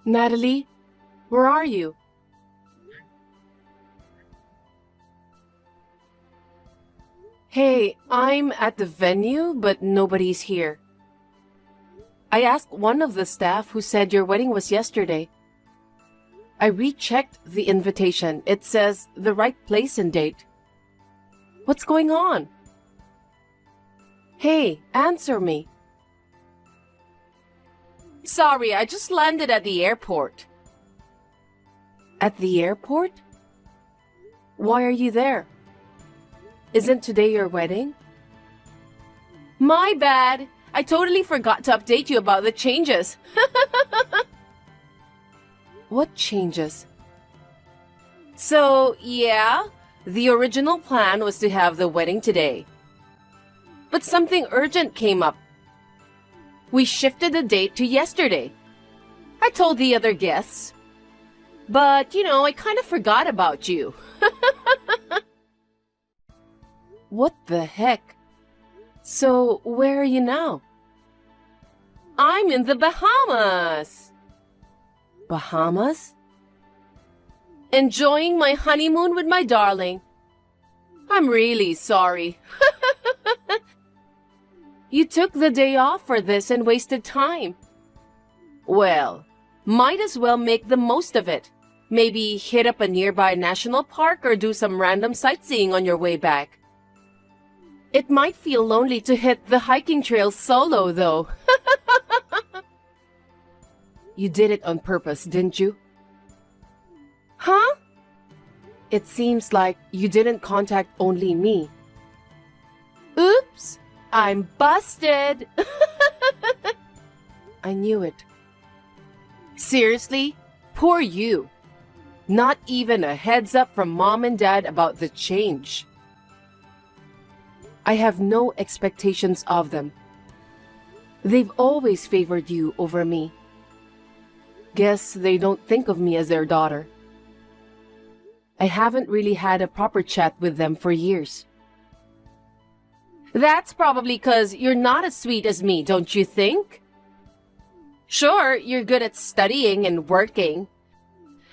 Natalie, where are you? Hey, I'm at the venue, but nobody's here. I asked one of the staff who said your wedding was yesterday. I rechecked the invitation. It says the right place and date. What's going on? Hey, answer me. Sorry, I just landed at the airport. At the airport? Why are you there? Isn't today your wedding? My bad. I totally forgot to update you about the changes. What changes? So, yeah, the original plan was to have the wedding today. But something urgent came up. We shifted the date to yesterday. I told the other guests. But, I kind of forgot about you. What the heck? So, where are you now? I'm in the Bahamas. Bahamas? Enjoying my honeymoon with my darling. I'm really sorry. You took the day off for this and wasted time. Well, might as well make the most of it. Maybe hit up a nearby national park or do some random sightseeing on your way back. It might feel lonely to hit the hiking trail solo, though. You did it on purpose, didn't you? Huh? It seems like you didn't contact only me. Oops! I'm busted! I knew it. Seriously? Poor you. Not even a heads up from mom and dad about the change. I have no expectations of them. They've always favored you over me. Guess they don't think of me as their daughter. I haven't really had a proper chat with them for years. That's probably 'cause you're not as sweet as me, don't you think? Sure, you're good at studying and working,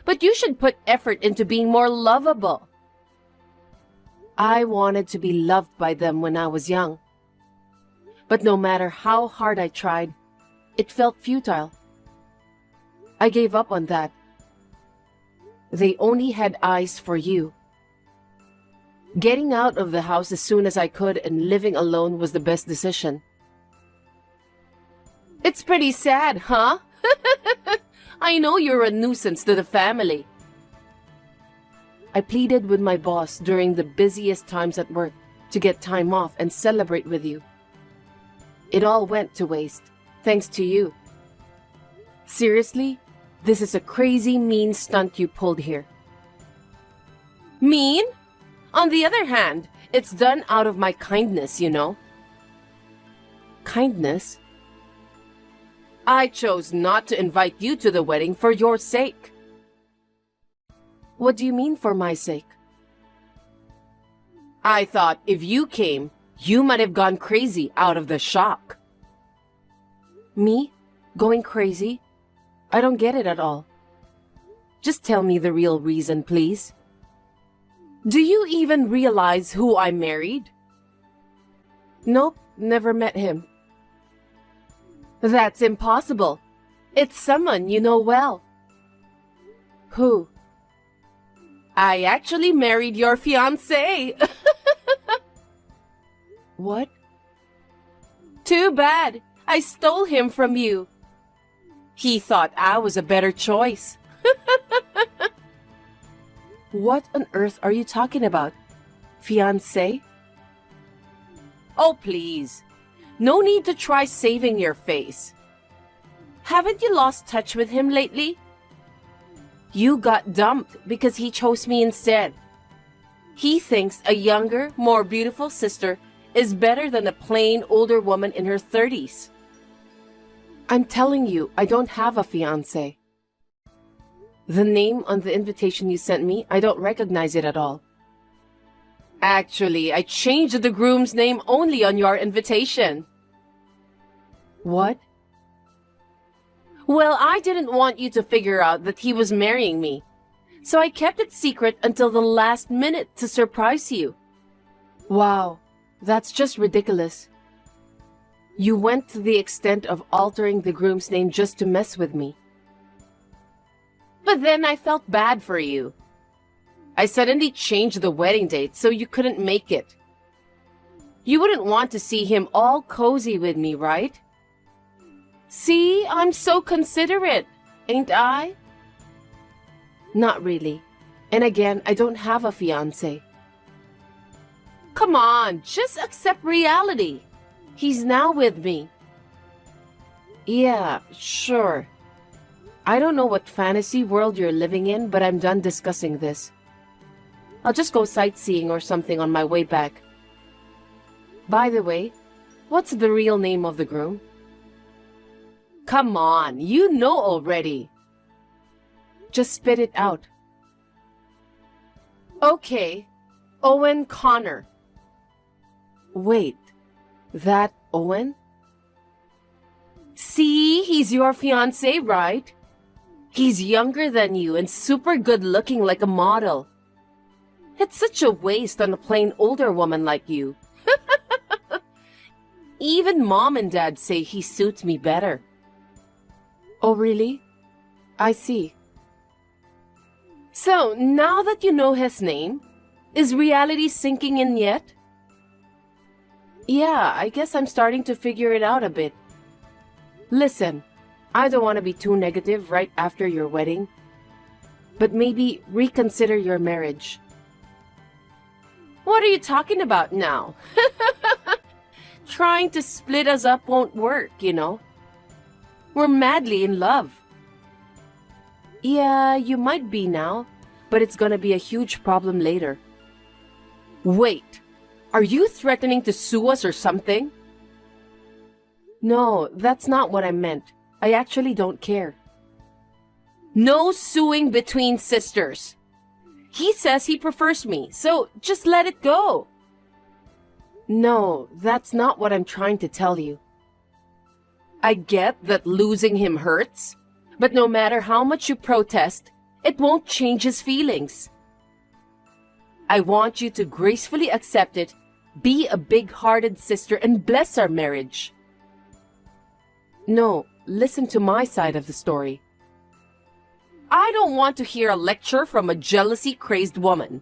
but you should put effort into being more lovable. I wanted to be loved by them when I was young. But no matter how hard I tried, it felt futile. I gave up on that. They only had eyes for you. Getting out of the house as soon as I could and living alone was the best decision. It's pretty sad, huh? I know you're a nuisance to the family. I pleaded with my boss during the busiest times at work to get time off and celebrate with you. It all went to waste, thanks to you. Seriously, this is a crazy mean stunt you pulled here. Mean? On the other hand, it's done out of my kindness, you know. Kindness? I chose not to invite you to the wedding for your sake. What do you mean for my sake? I thought if you came, you might have gone crazy out of the shock. Me? Going crazy? I don't get it at all. Just tell me the real reason, please. Do you even realize who I married? Nope, never met him. That's impossible. It's someone you know well. Who? I actually married your fiancé. What? Too bad. I stole him from you. He thought I was a better choice. What on earth are you talking about? Fiancé? Oh, please. No need to try saving your face. Haven't you lost touch with him lately? You got dumped because he chose me instead. He thinks a younger, more beautiful sister is better than a plain older woman in her 30s. I'm telling you, I don't have a fiancé. The name on the invitation you sent me, I don't recognize it at all. Actually, I changed the groom's name only on your invitation. What? Well, I didn't want you to figure out that he was marrying me, so I kept it secret until the last minute to surprise you. Wow, that's just ridiculous. You went to the extent of altering the groom's name just to mess with me. But then I felt bad for you. I suddenly changed the wedding date so you couldn't make it. You wouldn't want to see him all cozy with me, right? See, I'm so considerate, ain't I? Not really. And again, I don't have a fiancé. Come on, just accept reality. He's now with me. Yeah, sure. I don't know what fantasy world you're living in, but I'm done discussing this. I'll just go sightseeing or something on my way back. By the way, what's the real name of the groom? Come on, you know already. Just spit it out. Okay, Owen Connor. Wait, that Owen? See, he's your fiancé, right? He's younger than you and super good looking like a model. It's such a waste on a plain older woman like you. Even mom and dad say he suits me better. Oh, really? I see. So, now that you know his name, is reality sinking in yet? Yeah, I guess I'm starting to figure it out a bit. Listen, I don't want to be too negative right after your wedding, but maybe reconsider your marriage. What are you talking about now? Trying to split us up won't work, you know. We're madly in love. Yeah, you might be now, but it's gonna be a huge problem later. Wait, are you threatening to sue us or something? No, that's not what I meant. I actually don't care. No suing between sisters. He says he prefers me, so just let it go. No, that's not what I'm trying to tell you. I get that losing him hurts, but no matter how much you protest, it won't change his feelings. I want you to gracefully accept it, be a big-hearted sister, and bless our marriage. No, listen to my side of the story. I don't want to hear a lecture from a jealousy-crazed woman.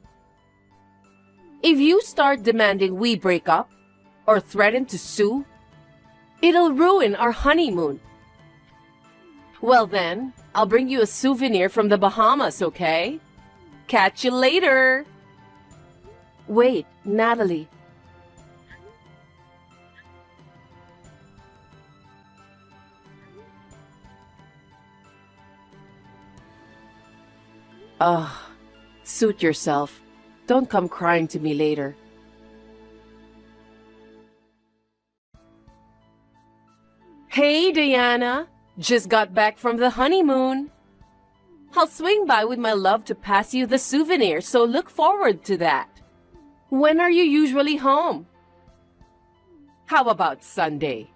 If you start demanding we break up, or threaten to sue, it'll ruin our honeymoon. Well then, I'll bring you a souvenir from the Bahamas, okay? Catch you later! Wait, Natalie. Ugh, suit yourself. Don't come crying to me later. Hey, Diana. Just got back from the honeymoon. I'll swing by with my love to pass you the souvenir, so look forward to that. When are you usually home? How about Sunday?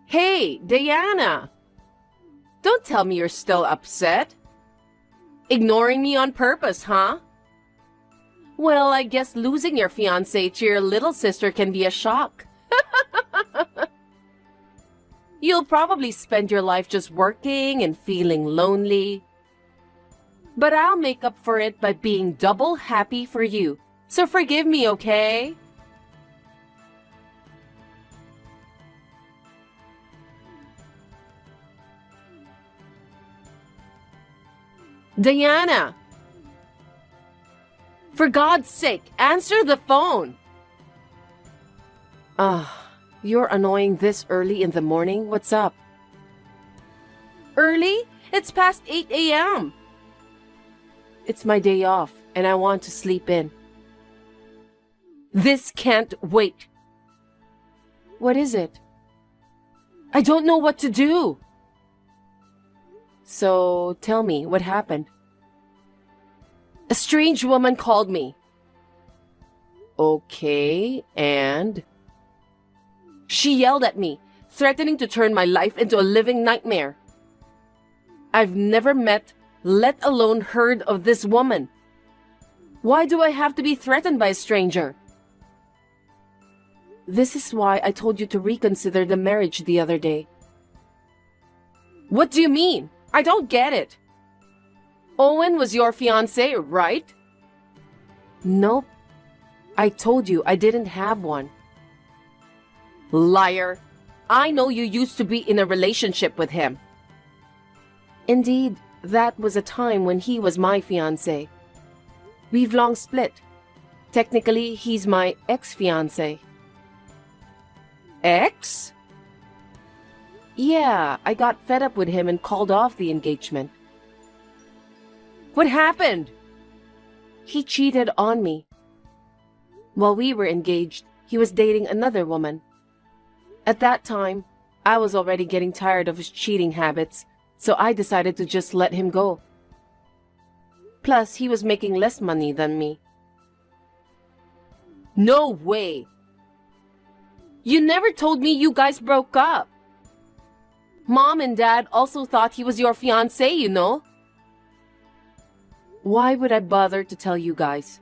Hey, Diana. Don't tell me you're still upset. Ignoring me on purpose, huh? Well, I guess losing your fiancé to your little sister can be a shock. You'll probably spend your life just working and feeling lonely. But I'll make up for it by being double happy for you. So forgive me, okay? Diana! For God's sake, answer the phone! You're annoying this early in the morning? What's up? Early? It's past 8 a.m. It's my day off, and I want to sleep in. This can't wait. What is it? I don't know what to do. So, tell me, what happened? A strange woman called me. Okay, and? She yelled at me, threatening to turn my life into a living nightmare. I've never met, let alone heard of this woman. Why do I have to be threatened by a stranger? This is why I told you to reconsider the marriage the other day. What do you mean? I don't get it. Owen was your fiancé, right? Nope. I told you I didn't have one. Liar. I know you used to be in a relationship with him. Indeed, that was a time when he was my fiancé. We've long split. Technically, he's my ex-fiancé. Ex? Yeah, I got fed up with him and called off the engagement. What happened? He cheated on me. While we were engaged, he was dating another woman. At that time, I was already getting tired of his cheating habits, so I decided to just let him go. Plus, he was making less money than me. No way! You never told me you guys broke up. Mom and Dad also thought he was your fiancé, you know? Why would I bother to tell you guys?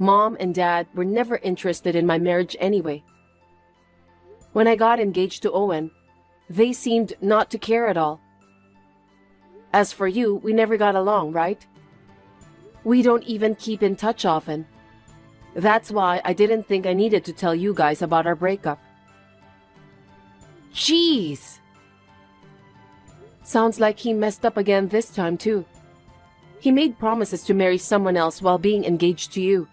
Mom and Dad were never interested in my marriage anyway. When I got engaged to Owen, they seemed not to care at all. As for you, we never got along, right? We don't even keep in touch often. That's why I didn't think I needed to tell you guys about our breakup. Jeez! Sounds like he messed up again this time too. He made promises to marry someone else while being engaged to you.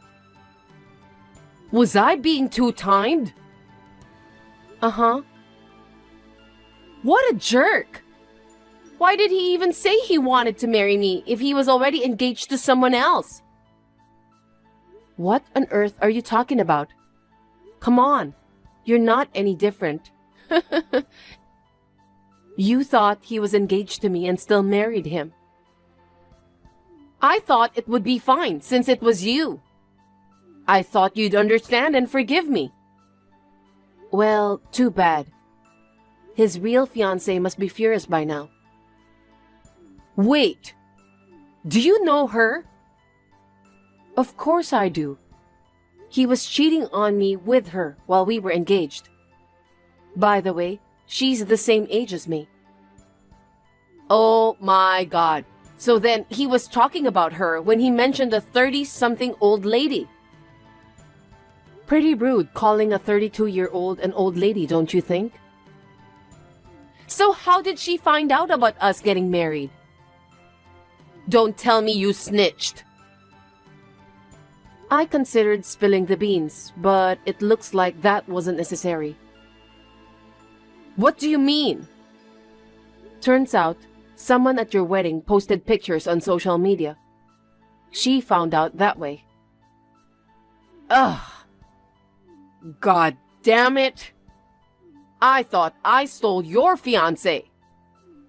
Was I being two-timed? Uh-huh. What a jerk! Why did he even say he wanted to marry me if he was already engaged to someone else? What on earth are you talking about? Come on, you're not any different. You thought he was engaged to me and still married him. I thought it would be fine since it was you. I thought you'd understand and forgive me. Well, too bad. His real fiancé must be furious by now. Wait, do you know her? Of course I do. He was cheating on me with her while we were engaged. By the way, she's the same age as me. Oh my God. So then he was talking about her when he mentioned a 30-something old lady. Pretty rude calling a 32-year-old an old lady, don't you think? So how did she find out about us getting married? Don't tell me you snitched. I considered spilling the beans, but it looks like that wasn't necessary. What do you mean? Turns out, someone at your wedding posted pictures on social media. She found out that way. Ugh. God damn it. I thought I stole your fiancé.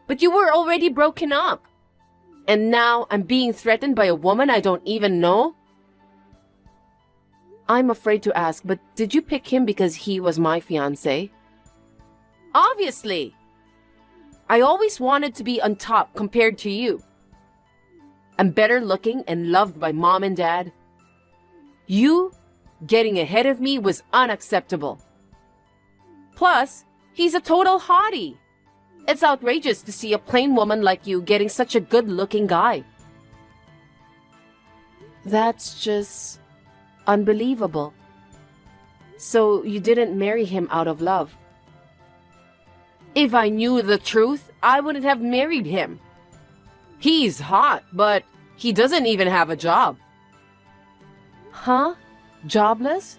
But you were already broken up. And now I'm being threatened by a woman I don't even know? I'm afraid to ask, but did you pick him because he was my fiancé? Obviously! I always wanted to be on top compared to you. I'm better looking and loved by Mom and Dad. You getting ahead of me was unacceptable. Plus, he's a total hottie. It's outrageous to see a plain woman like you getting such a good-looking guy. That's just unbelievable. So you didn't marry him out of love? If I knew the truth, I wouldn't have married him. He's hot, but he doesn't even have a job. Huh? Jobless?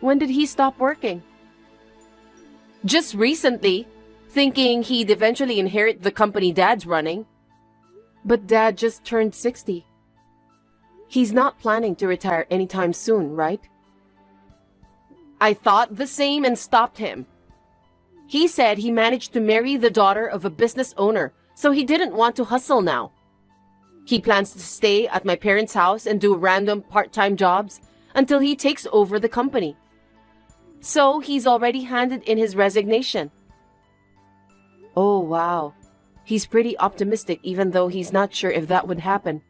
When did he stop working? Just recently, thinking he'd eventually inherit the company Dad's running. But Dad just turned 60. He's not planning to retire anytime soon, right? I thought the same and stopped him. He said he managed to marry the daughter of a business owner, so he didn't want to hustle now. He plans to stay at my parents' house and do random part-time jobs until he takes over the company. So he's already handed in his resignation. Oh, wow. He's pretty optimistic even though he's not sure if that would happen.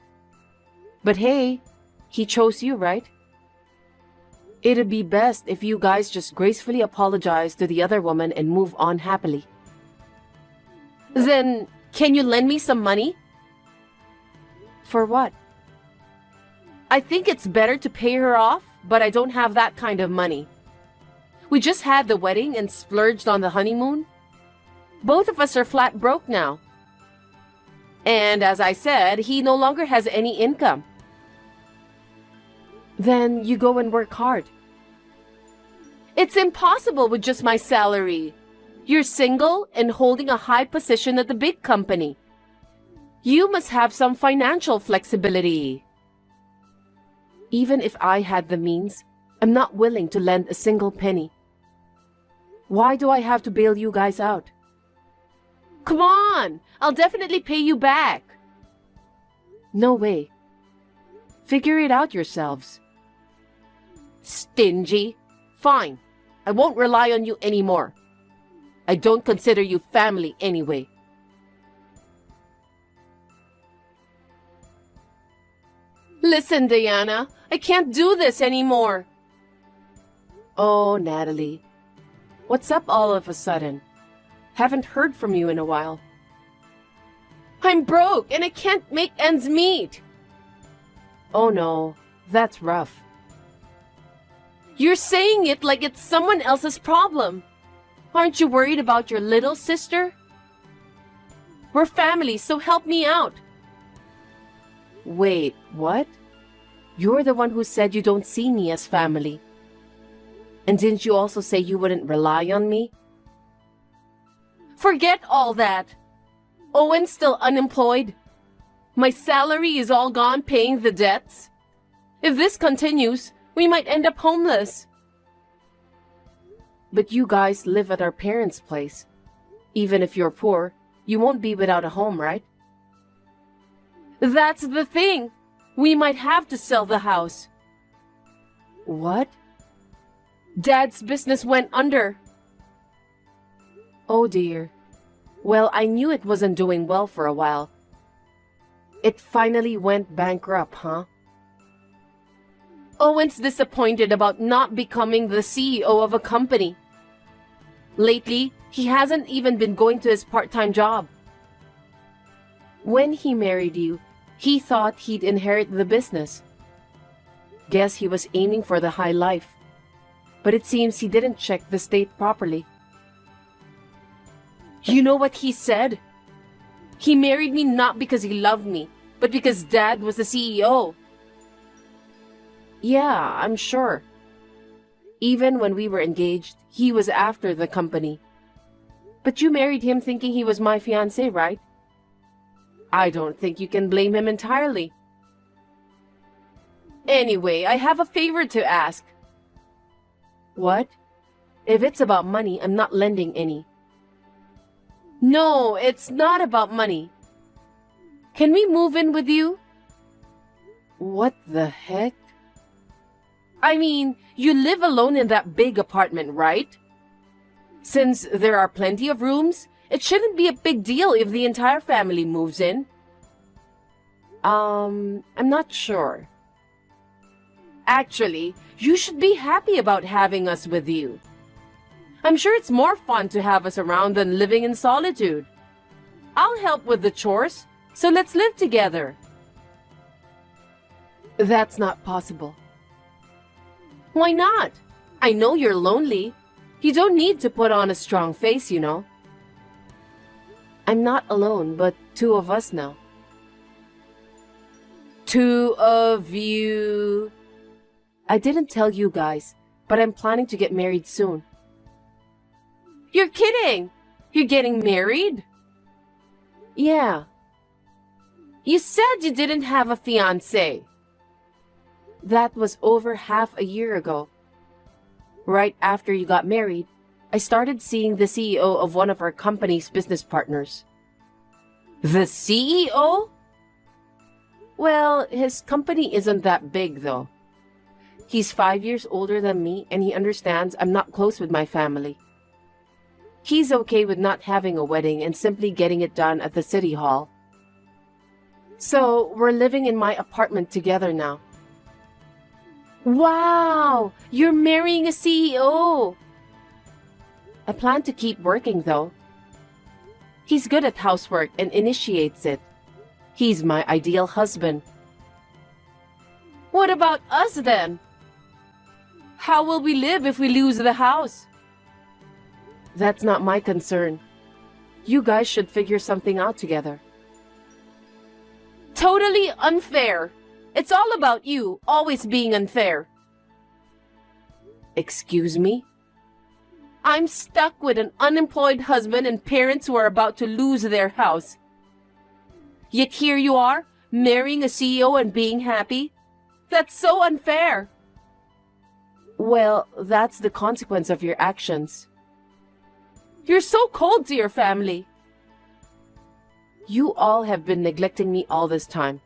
But hey, he chose you, right? It'd be best if you guys just gracefully apologize to the other woman and move on happily. Then, can you lend me some money? For what? I think it's better to pay her off, but I don't have that kind of money. We just had the wedding and splurged on the honeymoon. Both of us are flat broke now. And as I said, he no longer has any income. Then you go and work hard. It's impossible with just my salary. You're single and holding a high position at the big company. You must have some financial flexibility. Even if I had the means, I'm not willing to lend a single penny. Why do I have to bail you guys out? Come on! I'll definitely pay you back. No way. Figure it out yourselves. Stingy? Fine. I won't rely on you anymore. I don't consider you family anyway. Listen, Diana, I can't do this anymore. Oh, Natalie. What's up all of a sudden? Haven't heard from you in a while. I'm broke and I can't make ends meet. Oh no, that's rough. You're saying it like it's someone else's problem. Aren't you worried about your little sister? We're family, so help me out. Wait, what? You're the one who said you don't see me as family. And didn't you also say you wouldn't rely on me? Forget all that. Owen's still unemployed. My salary is all gone paying the debts. If this continues, we might end up homeless. But you guys live at our parents' place. Even if you're poor, you won't be without a home, right? That's the thing. We might have to sell the house. What? Dad's business went under. Oh dear. Well, I knew it wasn't doing well for a while. It finally went bankrupt, huh? Owen's disappointed about not becoming the CEO of a company. Lately, he hasn't even been going to his part-time job. When he married you, he thought he'd inherit the business. Guess he was aiming for the high life. But it seems he didn't check the state properly. You know what he said? He married me not because he loved me, but because Dad was the CEO. Yeah, I'm sure. Even when we were engaged, he was after the company. But you married him thinking he was my fiancé, right? I don't think you can blame him entirely. Anyway, I have a favor to ask. What? If it's about money, I'm not lending any. No, it's not about money. Can we move in with you? What the heck? I mean, you live alone in that big apartment, right? Since there are plenty of rooms, it shouldn't be a big deal if the entire family moves in. I'm not sure. Actually, you should be happy about having us with you. I'm sure it's more fun to have us around than living in solitude. I'll help with the chores, so let's live together. That's not possible. Why not? I know you're lonely. You don't need to put on a strong face, you know. I'm not alone, but two of us now. Two of you. I didn't tell you guys, but I'm planning to get married soon. You're kidding! You're getting married? Yeah. You said you didn't have a fiancé. That was over half a year ago. Right after you got married, I started seeing the CEO of one of our company's business partners. The CEO? Well, his company isn't that big, though. He's 5 years older than me, and he understands I'm not close with my family. He's okay with not having a wedding and simply getting it done at the city hall. So, we're living in my apartment together now. Wow! You're marrying a CEO! I plan to keep working though. He's good at housework and initiates it. He's my ideal husband. What about us then? How will we live if we lose the house? That's not my concern. You guys should figure something out together. Totally unfair. It's all about you, always being unfair. Excuse me? I'm stuck with an unemployed husband and parents who are about to lose their house. Yet here you are, marrying a CEO and being happy? That's so unfair. Well, that's the consequence of your actions. You're so cold to your family. You all have been neglecting me all this time.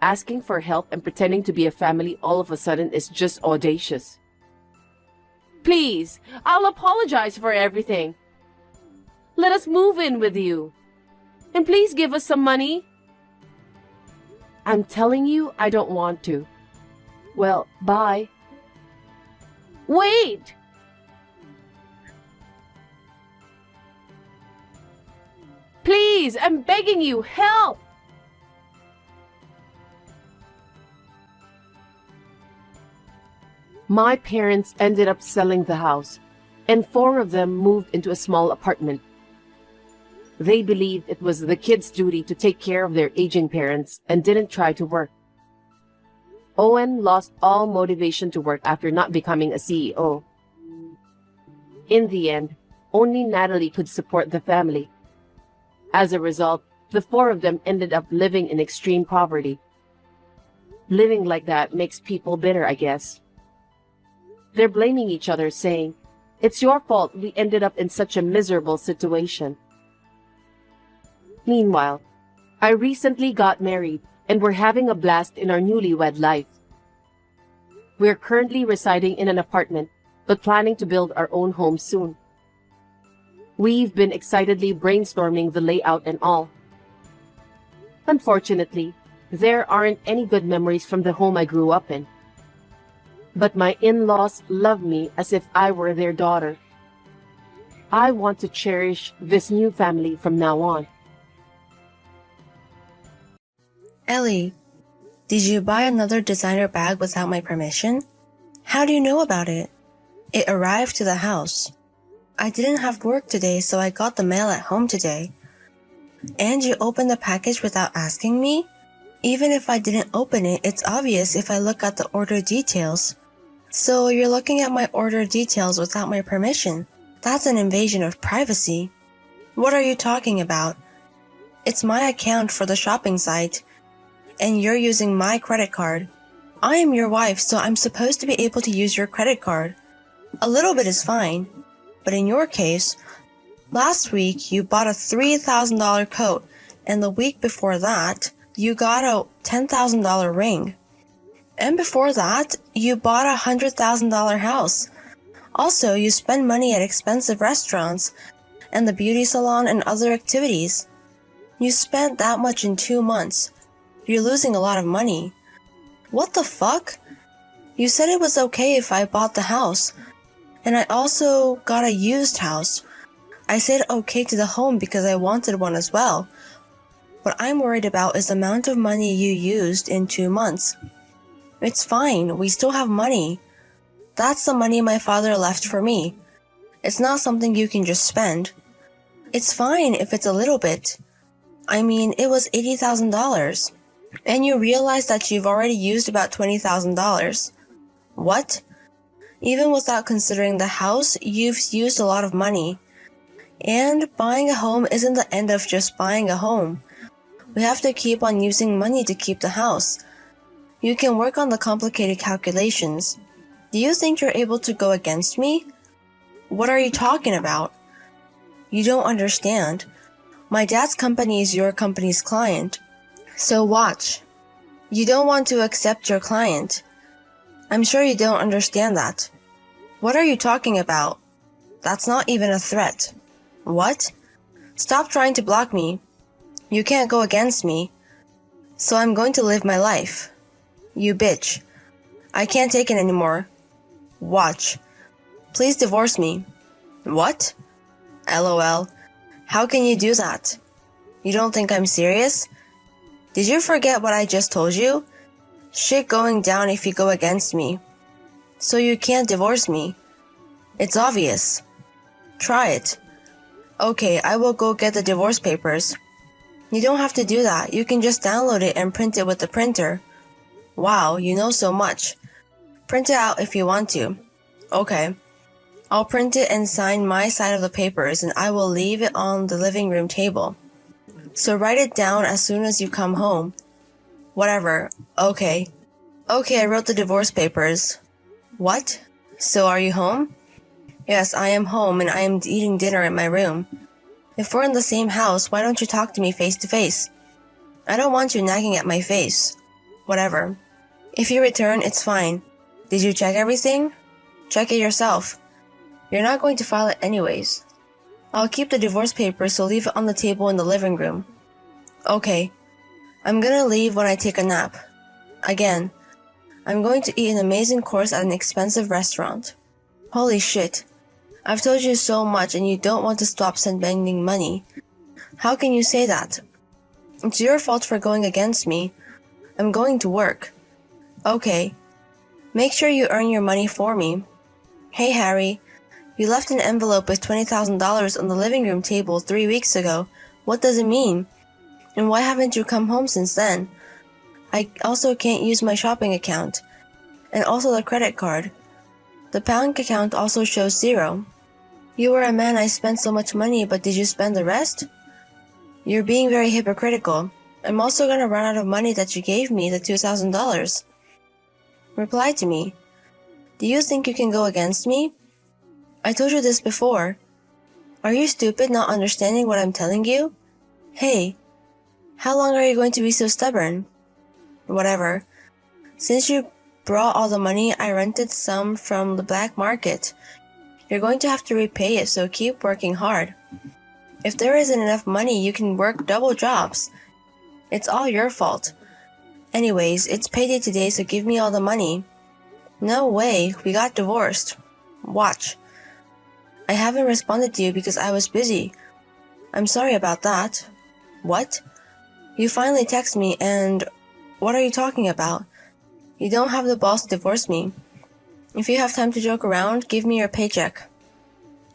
Asking for help and pretending to be a family all of a sudden is just audacious. Please, I'll apologize for everything. Let us move in with you. And please give us some money. I'm telling you, I don't want to. Well, bye. Wait! Please, I'm begging you, help! My parents ended up selling the house, and 4 of them moved into a small apartment. They believed it was the kids' duty to take care of their aging parents and didn't try to work. Owen lost all motivation to work after not becoming a CEO. In the end, only Natalie could support the family. As a result, the 4 of them ended up living in extreme poverty. Living like that makes people bitter, I guess. They're blaming each other, saying, "It's your fault we ended up in such a miserable situation." Meanwhile, I recently got married and we're having a blast in our newlywed life. We're currently residing in an apartment, but planning to build our own home soon. We've been excitedly brainstorming the layout and all. Unfortunately, there aren't any good memories from the home I grew up in. But my in-laws love me as if I were their daughter. I want to cherish this new family from now on. Ellie, did you buy another designer bag without my permission? How do you know about it? It arrived to the house. I didn't have work today, so I got the mail at home today. And you opened the package without asking me? Even if I didn't open it, it's obvious if I look at the order details. So you're looking at my order details without my permission. That's an invasion of privacy. What are you talking about? It's my account for the shopping site, and you're using my credit card. I am your wife, so I'm supposed to be able to use your credit card. A little bit is fine, but in your case, last week you bought a $3,000 coat, and the week before that, you got a $10,000 ring. And before that, you bought a $100,000 house. Also, you spend money at expensive restaurants and the beauty salon and other activities. You spent that much in 2 months. You're losing a lot of money. What the fuck? You said it was okay if I bought the house. And I also got a used house. I said okay to the home because I wanted one as well. What I'm worried about is the amount of money you used in 2 months. It's fine, we still have money. That's the money my father left for me. It's not something you can just spend. It's fine if it's a little bit. I mean, it was $80,000. And you realize that you've already used about $20,000. What? Even without considering the house, you've used a lot of money. And buying a home isn't the end of just buying a home. We have to keep on using money to keep the house. You can work on the complicated calculations. Do you think you're able to go against me? What are you talking about? You don't understand. My dad's company is your company's client. So watch. You don't want to accept your client. I'm sure you don't understand that. What are you talking about? That's not even a threat. What? Stop trying to block me. You can't go against me. So I'm going to live my life. You bitch. I can't take it anymore. Watch. Please divorce me. What? LOL. How can you do that? You don't think I'm serious? Did you forget what I just told you? Shit going down if you go against me. So you can't divorce me. It's obvious. Try it. Okay, I will go get the divorce papers. You don't have to do that. You can just download it and print it with the printer. Wow, you know so much. Print it out if you want to. Okay. I'll print it and sign my side of the papers, and I will leave it on the living room table. So write it down as soon as you come home. Whatever. Okay. Okay, I wrote the divorce papers. What? So are you home? Yes, I am home and I am eating dinner in my room. If we're in the same house, why don't you talk to me face to face? I don't want you nagging at my face. Whatever. If you return, it's fine. Did you check everything? Check it yourself. You're not going to file it anyways. I'll keep the divorce papers, so leave it on the table in the living room. Okay. I'm gonna leave when I take a nap. Again. I'm going to eat an amazing course at an expensive restaurant. Holy shit. I've told you so much and you don't want to stop spending money. How can you say that? It's your fault for going against me. I'm going to work. Okay. Make sure you earn your money for me. Hey Harry, you left an envelope with $20,000 on the living room table 3 weeks ago. What does it mean? And why haven't you come home since then? I also can't use my shopping account. And also the credit card. The bank account also shows 0. You were a man I spent so much money, but did you spend the rest? You're being very hypocritical. I'm also gonna run out of money that you gave me, the $2,000. Reply to me. Do you think you can go against me? I told you this before. Are you stupid not understanding what I'm telling you? Hey, how long are you going to be so stubborn? Whatever. Since you brought all the money, I rented some from the black market. You're going to have to repay it, so keep working hard. If there isn't enough money, you can work double jobs. It's all your fault. Anyways, it's payday today, so give me all the money. No way, we got divorced. Watch. I haven't responded to you because I was busy. I'm sorry about that. What? You finally text me and... What are you talking about? You don't have the balls to divorce me. If you have time to joke around, give me your paycheck.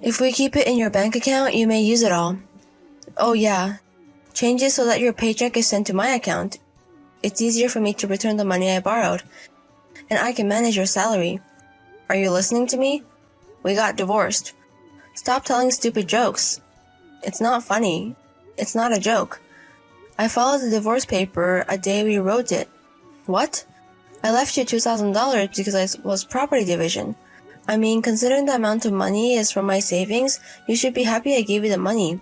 If we keep it in your bank account, you may use it all. Oh yeah. Change it so that your paycheck is sent to my account. It's easier for me to return the money I borrowed. And I can manage your salary. Are you listening to me? We got divorced. Stop telling stupid jokes. It's not funny. It's not a joke. I followed the divorce paper a day we wrote it. What? I left you $2,000 because I was property division. I mean, considering the amount of money is from my savings, you should be happy I gave you the money.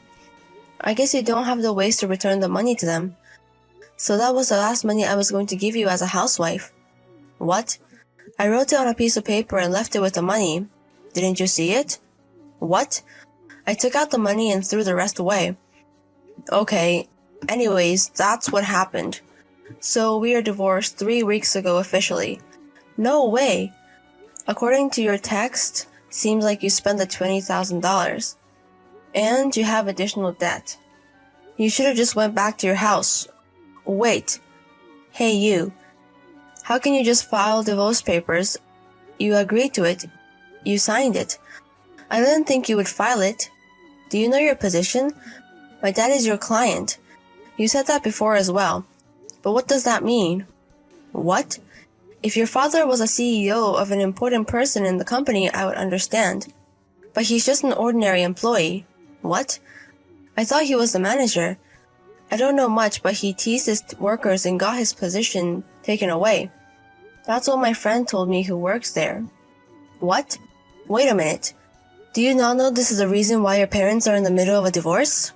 I guess you don't have the ways to return the money to them. So that was the last money I was going to give you as a housewife. What? I wrote it on a piece of paper and left it with the money. Didn't you see it? What? I took out the money and threw the rest away. Okay. Anyways, that's what happened. So we are divorced 3 weeks ago officially. No way. According to your text, seems like you spent the $20,000. And you have additional debt. You should have just went back to your house. Wait. Hey you. How can you just file divorce papers? You agreed to it. You signed it. I didn't think you would file it. Do you know your position? My dad is your client. You said that before as well. But what does that mean? What? If your father was a CEO of an important person in the company, I would understand. But he's just an ordinary employee. What? I thought he was the manager. I don't know much, but he teased his workers and got his position taken away. That's what my friend told me who works there. What? Wait a minute. Do you not know this is the reason why your parents are in the middle of a divorce?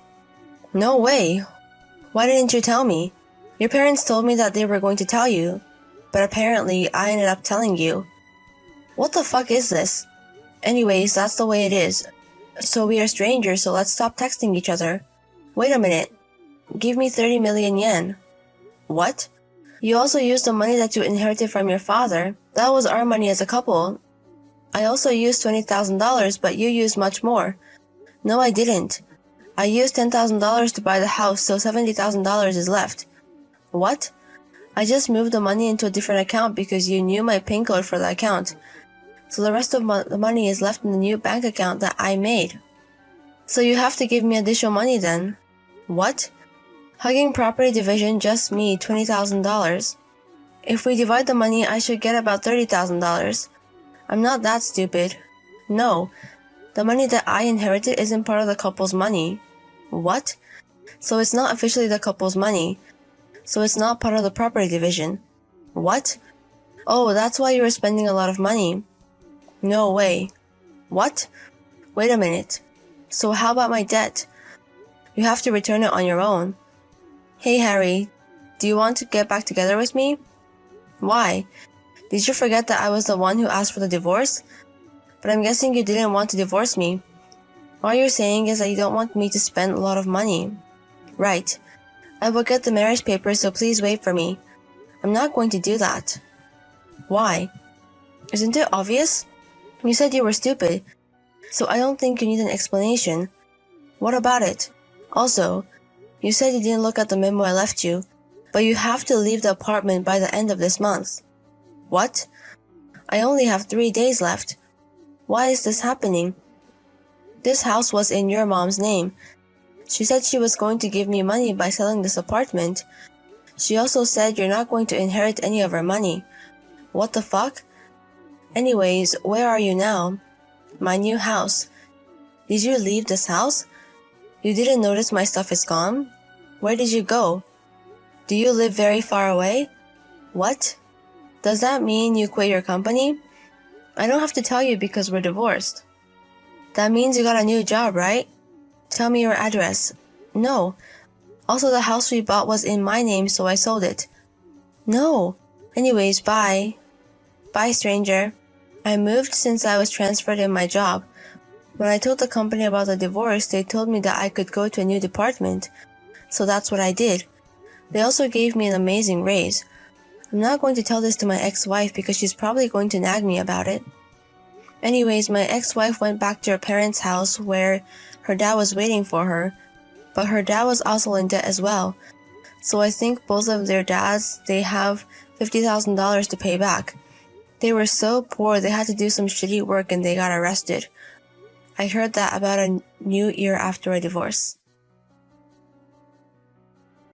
No way. Why didn't you tell me? Your parents told me that they were going to tell you, but apparently I ended up telling you. What the fuck is this? Anyways, that's the way it is. So we are strangers, so let's stop texting each other. Wait a minute. Give me 30 million yen. What? You also used the money that you inherited from your father. That was our money as a couple. I also used $20,000, but you used much more. No, I didn't. I used $10,000 to buy the house, so $70,000 is left. What? I just moved the money into a different account because you knew my PIN code for the account. So the rest of the money is left in the new bank account that I made. So you have to give me additional money then. What? Hugging property division just me $20,000. If we divide the money, I should get about $30,000. I'm not that stupid. No. The money that I inherited isn't part of the couple's money. What? So it's not officially the couple's money. So it's not part of the property division. What? Oh, that's why you were spending a lot of money. No way. What? Wait a minute. So how about my debt? You have to return it on your own. Hey Harry, do you want to get back together with me? Why? Did you forget that I was the one who asked for the divorce? But I'm guessing you didn't want to divorce me. All you're saying is that you don't want me to spend a lot of money. Right. I will get the marriage papers, so please wait for me. I'm not going to do that. Why? Isn't it obvious? You said you were stupid, so I don't think you need an explanation. What about it? Also, you said you didn't look at the memo I left you, but you have to leave the apartment by the end of this month. What? I only have 3 days left. Why is this happening? This house was in your mom's name. She said she was going to give me money by selling this apartment. She also said you're not going to inherit any of her money. What the fuck? Anyways, where are you now? My new house. Did you leave this house? You didn't notice my stuff is gone? Where did you go? Do you live very far away? What? Does that mean you quit your company? I don't have to tell you because we're divorced. That means you got a new job, right? Tell me your address. No. Also, the house we bought was in my name, so I sold it. No. Anyways, bye. Bye, stranger. I moved since I was transferred in my job. When I told the company about the divorce, they told me that I could go to a new department. So that's what I did. They also gave me an amazing raise. I'm not going to tell this to my ex-wife because she's probably going to nag me about it. Anyways, my ex-wife went back to her parents' house where her dad was waiting for her, but her dad was also in debt as well. So I think both of their dads, they have $50,000 to pay back. They were so poor they had to do some shitty work and they got arrested. I heard that about a new year after a divorce.